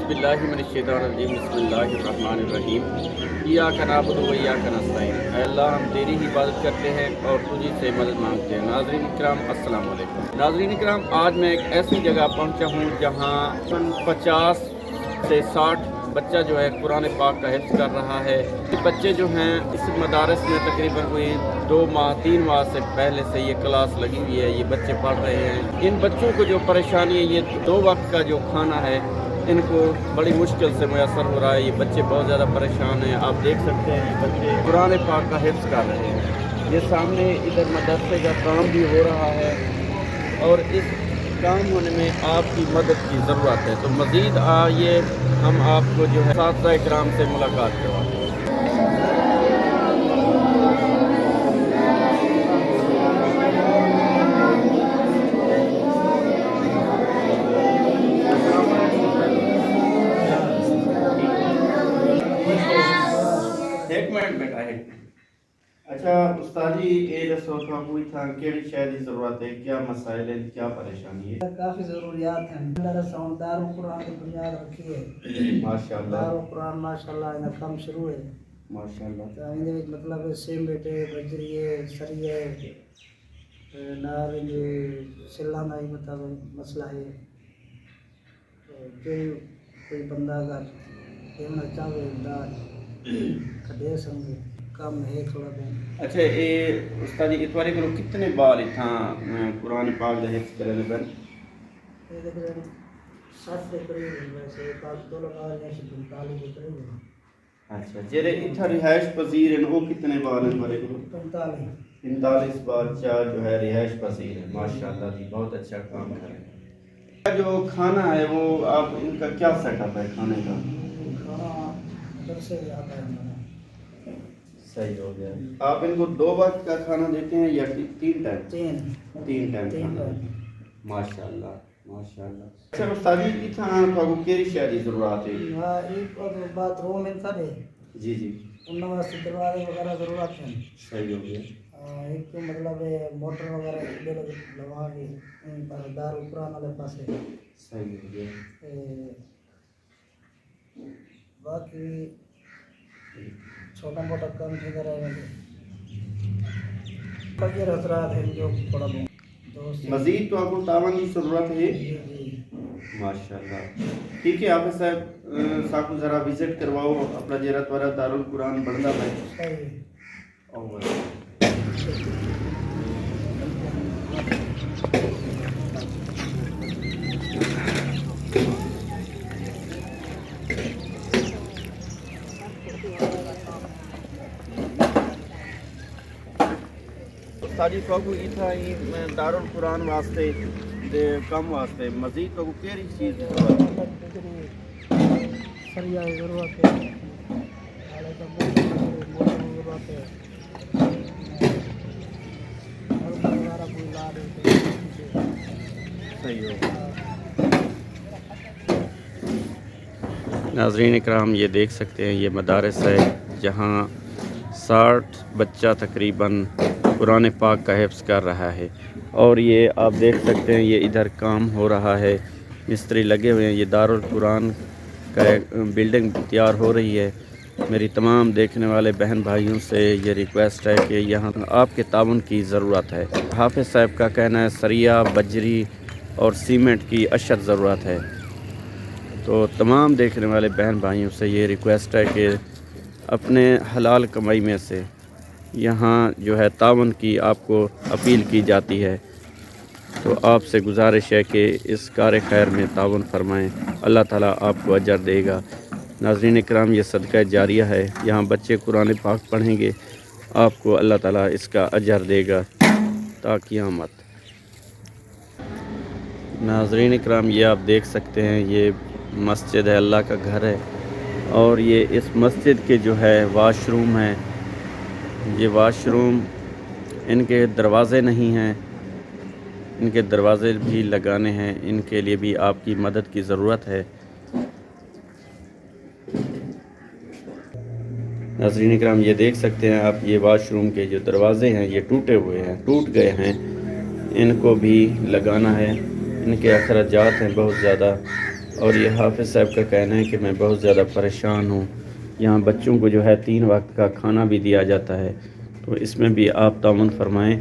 औज़ुबिल्लाहिमिनश्शैतानिर्रजीम बिस्मिल्लाहिर्रहमानिर्रहीम इय्याका नअबुदु व इय्याका नस्तईन। ऐ अल्लाह, हम तेरी ही इबादत करते हैं और तुझी से मदद मांगते हैं। नाज़रीन इकराम, अस्सलाम वालेकुम। नाज़रीन इकराम, आज मैं एक ऐसी जगह पहुंचा हूं जहां 50 से 60 बच्चा जो है कुरान पाक का हिफ्ज़ कर रहा है। ये बच्चे जो हैं इस मदारस में तकरीबन कोई 2 माह 3 माह से पहले से ये क्लास लगी हुई है, ये बच्चे पढ़ रहे हैं। इन बच्चों को जो परेशानी है, ये 2 वक्त का जो खाना है इनको बड़ी मुश्किल से मुयसर हो रहा है। ये बच्चे बहुत ज़्यादा परेशान हैं। आप देख सकते हैं बच्चे कुरान पाक का हिफ्ज़ कर रहे हैं। ये सामने इधर मदरसे का काम भी हो रहा है और इस काम होने में आपकी मदद की ज़रूरत है। तो मज़ीद आइए हम आपको जो है साथी इकराम से मुलाकात करवाते हैं। एक मिनट बेटा है। अच्छा उस्ताद जी, ये दसो कोई था केड़ी शय दी जरूरत है, क्या मसाइल है, क्या परेशानी है? काफ़ी ज़रूरियात हैं। अल्लाह रसूल दारुल कुरान की बुनियाद रखी है। माशाअल्लाह दारुल कुरान माशाअल्लाह इनका काम शुरू है। माशाअल्लाह। तो इनके विच मतलब सीमेंट है, बजरी है, सरिया है, नार ये सिला का ही मतलब मसला है। तो जो कोई बंदा अगर देना चाहे दार दे संगे काम है थोड़ा बहुत। अच्छा ये उस्ताद जी इतवारी को कितने बार इथा कुरान पाक दा हिफ्ज़ करे बन? ये तकरीबन 60 के करीब वैसे पाक तो लगा या 45 के करीब है। अच्छा जेरे इथा रिहाइश पजीर हैं वो कितने बार हैं बारे को? 45 बार चार जो है रिहाइश पजीर है। माशाअल्लाह जी, बहुत अच्छा काम कर रहे हैं। जो खाना है वो आप इनका क्या सेटअप है खाने का? खाना उधर से आता है हमारा। सही हो गया। आप इनको 2 वक्त का खाना देते हैं या 3 टाइम? 3 टाइम खाना। माशाअल्लाह माशाअल्लाह। अच्छा उस्ताद जी इथा आपको केरी शय दी जरूरत है? हां, एक बाथरूम है सारे। जी जी। उन वास्ते दरवाजे वगैरह जरूरत है। सही हो गया। एक तो मतलब मोटर वगैरह इधर लगा के पर दारुल कुरान वाले पास है। सही हो गया। बाकी छोटा मोटा काम इधर रहेगा। फकीर हजरात हैं जो थोड़ा बहुत मजीद तो आपको तावन की जरूरत है। माशाअल्लाह। ठीक है आप साहब साकू जरा विजिट करवाओ अपना जेरत वाला दारुल कुरान बनदा है। सही और सारी प्रभु इथा ही दारुल कुरान वास्ते दे कम वास्ते मजीद प्रभु केरी चीज़ की जरूरत है? सरिया की जरूरत है। हाले तो मोटर की जरूरत है। और वगैरह कोई ला दे तो सही हो। नाज़रीन इकराम, ये देख सकते हैं ये मदारस है जहाँ 60 बच्चा तकरीबन कुरान पाक का हिफ्ज़ कर रहा है। और ये आप देख सकते हैं ये इधर काम हो रहा है, मिस्त्री लगे हुए हैं। ये दारुल कुरान का बिल्डिंग तैयार हो रही है। मेरी तमाम देखने वाले बहन भाइयों से ये रिक्वेस्ट है कि यहाँ आपके ताउन की ज़रूरत है। हाफिज़ साहब का कहना है सरिया, बजरी और सीमेंट की अशद ज़रूरत है। तो तमाम देखने वाले बहन भाइयों से ये रिक्वेस्ट है कि अपने हलाल कमाई में से यहाँ जो है ताउन की आपको अपील की जाती है। तो आपसे गुजारिश है कि इस कार खैर में ताउन फरमाएँ, अल्लाह ताला आपको अजर देगा। नाज़रीन इकराम, ये सदका जारिया है। यहाँ बच्चे कुरान पाक पढ़ेंगे, आपको अल्लाह ताला इसका अजर देगा ता क़यामत। नाज़रीन इकराम, ये आप देख सकते हैं ये मस्जिद है, अल्लाह का घर है। और ये इस मस्जिद के जो है वाशरूम है, ये वाशरूम इनके दरवाज़े नहीं हैं, इनके दरवाज़े भी लगाने हैं। इनके लिए भी आपकी मदद की ज़रूरत है। नाज़रीन इकराम, ये देख सकते हैं आप ये वाशरूम के जो दरवाज़े हैं ये टूटे हुए हैं, टूट गए हैं। इनको भी लगाना है। इनके अखराजात हैं बहुत ज़्यादा। اور یہ حافظ صاحب کا کہنا ہے کہ میں بہت زیادہ پریشان ہوں. یہاں بچوں کو جو ہے 3 وقت کا کھانا بھی دیا جاتا ہے, تو اس میں بھی آپ تعاون فرمائیں.